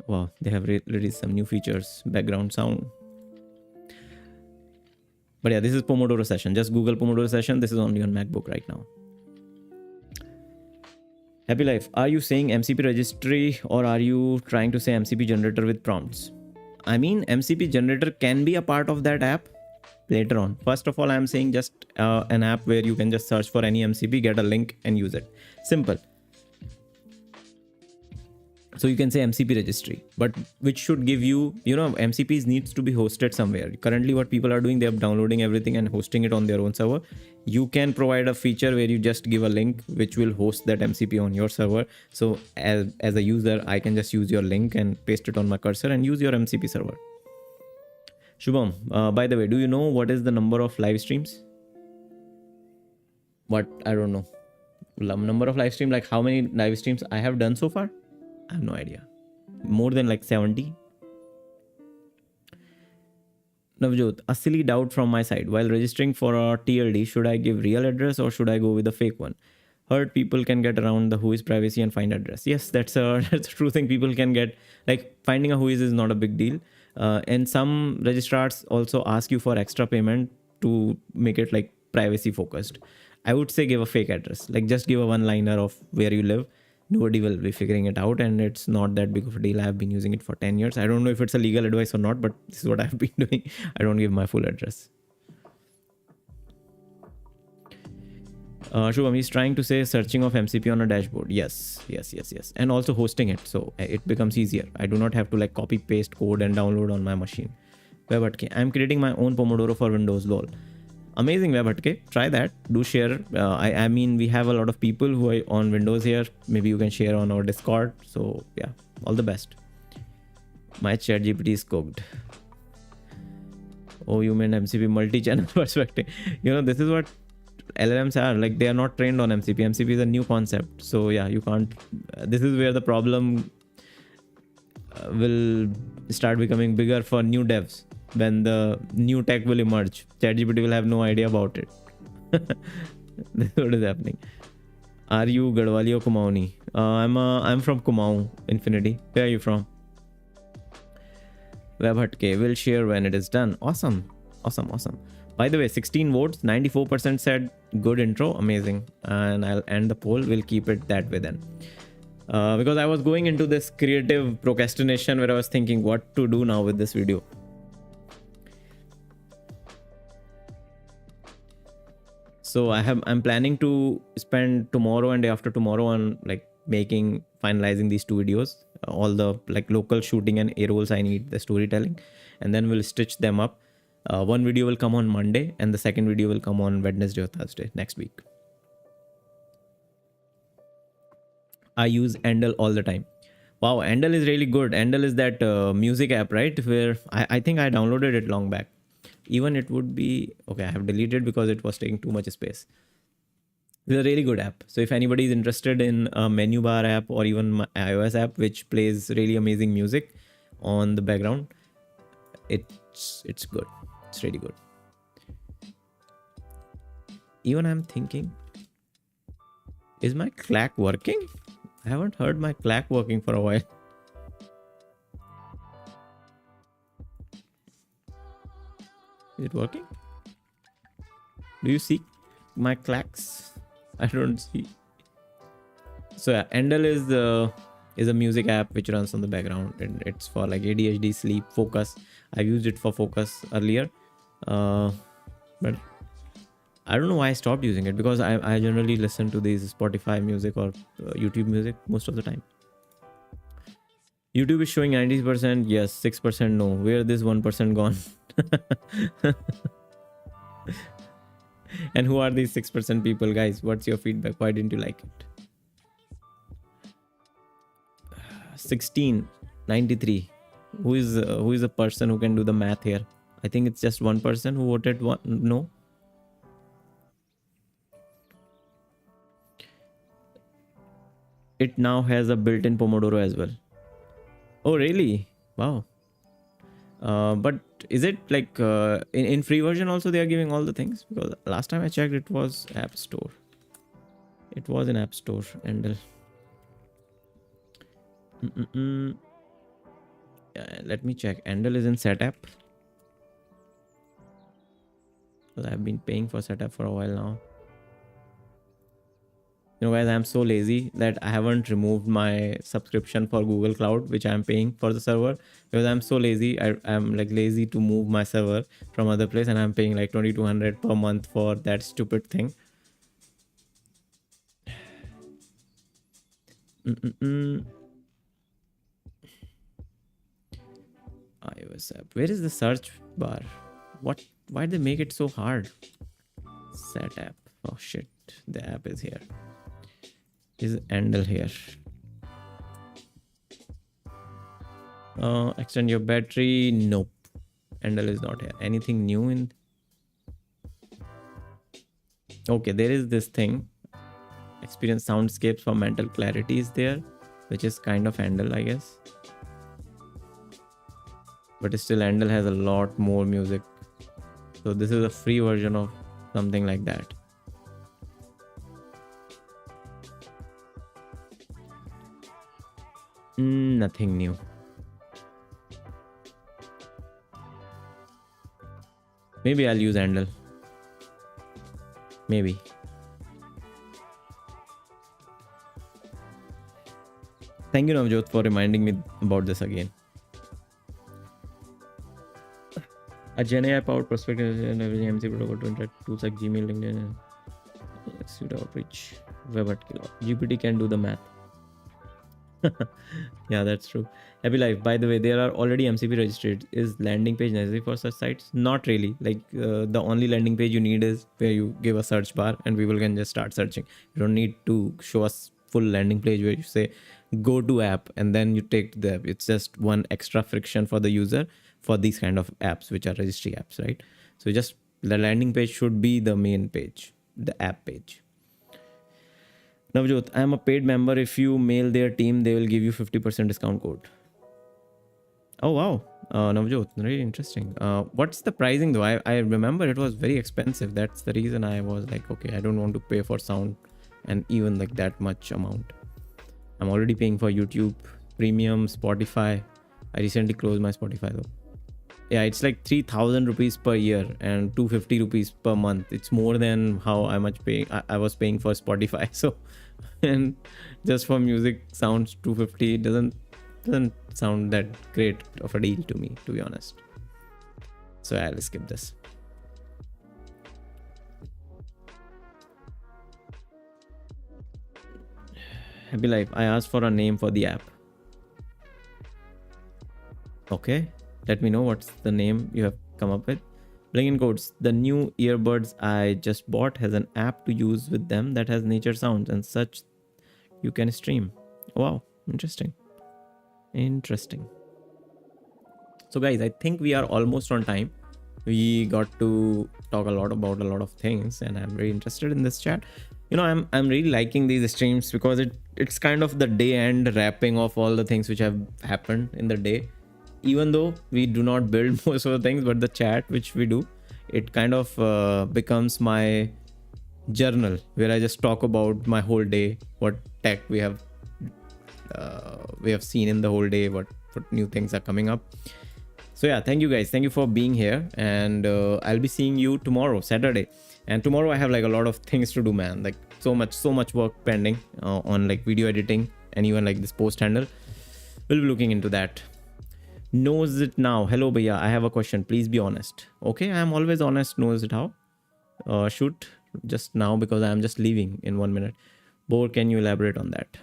Wow, they have released some new features, background sound. But yeah, this is Pomodoro session. Just Google Pomodoro session. This is only on MacBook right now. Happy Life, are you saying MCP registry or are you trying to say MCP generator with prompts? I mean, MCP generator can be a part of that app later on. First of all, I'm saying just an app where you can just search for any MCP, get a link and use it. Simple. So you can say MCP registry, but which should give you, MCPs needs to be hosted somewhere. Currently what people are doing, they're downloading everything and hosting it on their own server. You can provide a feature where you just give a link which will host that MCP on your server. So as a user, I can just use your link and paste it on my cursor and use your MCP server. Shubham, by the way, do you know what is the number of live streams? What? I don't know. Number of live stream, like how many live streams I have done so far? I have no idea. More than like 70. Navjot, a silly doubt from my side. While registering for a TLD, should I give real address or should I go with a fake one? Heard people can get around the Whois privacy and find address. Yes, that's a true thing. People can get, like, finding a Whois is not a big deal. And some registrars also ask you for extra payment to make it like privacy focused. I would say give a fake address. Like just give a one-liner of where you live. Nobody will be figuring it out and it's not that big of a deal. I've been using it for 10 years. I don't know if it's a legal advice or not, but this is what I've been doing. I don't give my full address. Shubham, he's trying to say searching of MCP on a dashboard. Yes. And also hosting it. So it becomes easier. I do not have to like copy paste code and download on my machine. WebHutK. I'm creating my own Pomodoro for Windows, lol. Amazing, WebHutK. Try that. Do share. I mean, we have a lot of people who are on Windows here. Maybe you can share on our Discord. So yeah, all the best. My ChatGPT is cooked. Oh, you mean MCP multi-channel perspective. This is what LLMs are. Like, they are not trained on MCP. MCP is a new concept. So yeah, you can't. This is where the problem will start becoming bigger for new devs. When the new tech will emerge, ChatGPT will have no idea about it. This is what is happening. Are you Gadwali or Kumaoni? I'm from Kumaon Infinity. Where are you from? WebHutK will share when it is done. Awesome. By the way, 16 votes, 94% said good intro, amazing. And I'll end the poll. We'll keep it that way then. Because I was going into this creative procrastination where I was thinking what to do now with this video. So I'm planning to spend tomorrow and day after tomorrow on like finalizing these 2 videos, all the like local shooting and A rolls I need, the storytelling, and then we'll stitch them up. One video will come on Monday and the second video will come on Wednesday or Thursday next week. I use Endel all the time. Wow, Endel is really good. Endel is that music app, right? Where I think I downloaded it long back. Even it would be okay. I have deleted because it was taking too much space. It's a really good app. So if anybody is interested in a menu bar app or even my iOS app which plays really amazing music on the background, it's good. It's really good. Even I'm thinking, is my clack working? I haven't heard my clack working for a while. Is it working? Do you see my clacks? I don't see. So yeah, Endel is a music app which runs on the background and it's for like ADHD, sleep, focus. I've used it for focus earlier, but I don't know why I stopped using it because I generally listen to these Spotify music or YouTube music most of the time. YouTube is showing 90%, yes, 6% no. Where this 1% gone? And who are these 6% people, guys? What's your feedback? Why didn't you like it? 1693. Who is the person who can do the math here? I think it's just one person who voted one no. It now has a built-in Pomodoro as well. Oh really? Wow. But is it like in free version also they are giving all the things? Because last time I checked it was App Store. It was in App Store. Endel. Yeah, let me check. Endel is in Setup. Well, I've been paying for setup for a while now. You know, guys, I'm so lazy that I haven't removed my subscription for Google Cloud, which I'm paying for the server, because I'm so lazy. I'm like lazy to move my server from other place, and I'm paying like 2200 per month for that stupid thing. iOS app. Where is the search bar? What? Why did they make it so hard? Set app. Oh shit! The app is here. Is Andal here? Extend your battery. Nope. Andal is not here. Anything new in? Okay, there is this thing. Experience soundscapes for mental clarity is there, which is kind of Andal, I guess. But still, Andal has a lot more music. So this is a free version of something like that. Nothing new. Maybe I'll use Andal. Maybe. Thank you, Navjot, for reminding me about this again. A GenAI powered perspective and leveraging MC protocol to interact tools like Gmail, LinkedIn, and suite outreach, WebArt. GPT can do the math. Yeah, that's true. Happy Life. By the way, there are already MCP registered. Is landing page necessary for such sites? Not really. Like the only landing page you need is where you give a search bar and people can just start searching. You don't need to show us full landing page where you say go to app and then you take the app. It's just one extra friction for the user for these kind of apps, which are registry apps, right? So just the landing page should be the main page, the app page. Navjot, I am a paid member. If you mail their team, they will give you 50% discount code. Oh, wow. Navjot, really interesting. What's the pricing though? I remember it was very expensive. That's the reason I was like, okay, I don't want to pay for sound and even like that much amount. I'm already paying for YouTube Premium, Spotify. I recently closed my Spotify though. Yeah, it's like 3,000 rupees per year and 250 rupees per month. It's more than how I was paying for Spotify. So, and just for music sounds 250 doesn't sound that great of a deal to me, to be honest. So I'll skip this. Happy Life. I asked for a name for the app. Okay. Let me know what's the name you have come up with. Blinking Codes. The new earbuds I just bought has an app to use with them that has nature sounds and such you can stream. Wow. Interesting. So guys, I think we are almost on time. We got to talk a lot about a lot of things and I'm very interested in this chat. You know, I'm really liking these streams because it's kind of the day end wrapping of all the things which have happened in the day. Even though we do not build most of the things, but the chat which we do, it kind of becomes my journal where I just talk about my whole day, what tech we have seen in the whole day, what new things are coming up. So yeah, thank you guys. Thank you for being here. And I'll be seeing you tomorrow, Saturday. And tomorrow I have like a lot of things to do, man. Like so much work pending on like video editing and even like this post handle. We'll be looking into that. Knows it now. Hello, bhaiya. I have a question. Please be honest. Okay, I am always honest. Knows it how? Shoot, just now because I am just leaving in 1 minute. Bore, can you elaborate on that?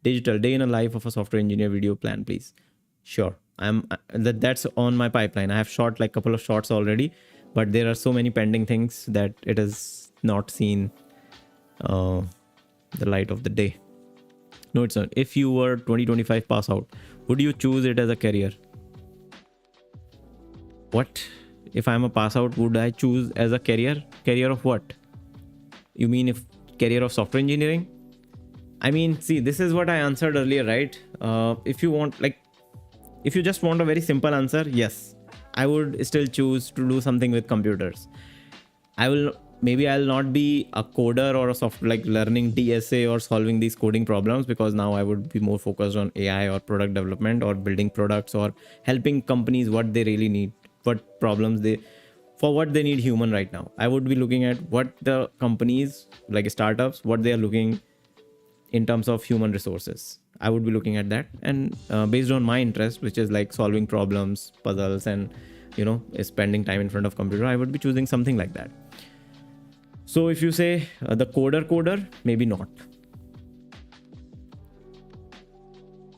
Digital day in a life of a software engineer video plan, please. Sure. That's on my pipeline. I have shot like a couple of shots already, but there are so many pending things that it has not seen the light of the day. No, it's not. If you were 2025 pass out, would you choose it as a career? What? If I'm a pass out, would I choose as a career? Career of what? You mean if career of software engineering? I mean, see, this is what I answered earlier, right? If you just want a very simple answer, yes, I would still choose to do something with computers. I'll not be a coder or a software like learning DSA or solving these coding problems, because now I would be more focused on AI or product development or building products or helping companies what they really need, what problems they for what they need human right now. I would be looking at what the companies like startups, what they are looking in terms of human resources. I would be looking at that, and based on my interest, which is like solving problems, puzzles, and spending time in front of computer, I would be choosing something like that. So if you say the coder, maybe not.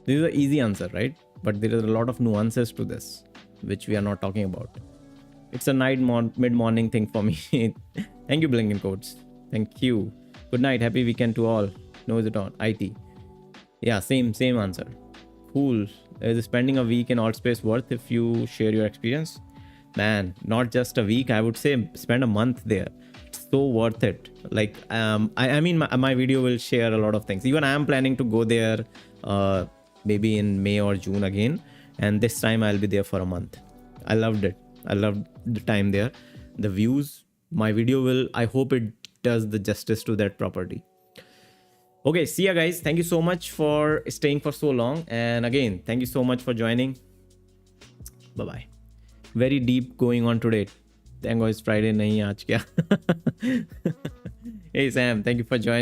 This is an easy answer, right? But there is a lot of nuances to this, which we are not talking about. It's a mid-morning thing for me. Thank you, Blinking Codes. Thank you. Good night. Happy weekend to all. No, is it on? IT. Yeah, same answer. Cool. Is spending a week in Altspace worth if you share your experience? Man, not just a week. I would say spend a month there. It's so worth it. Like, I mean, my video will share a lot of things. Even I am planning to go there maybe in May or June again. And this time I'll be there for a month. I loved it. I loved the time there. The views, my video will, I hope it does the justice to that property. Okay, see ya guys. Thank you so much for staying for so long. And again, thank you so much for joining. Bye-bye. Very deep going on today. Thank God it's Friday. Nahi aaj kya. Hey Sam, thank you for joining.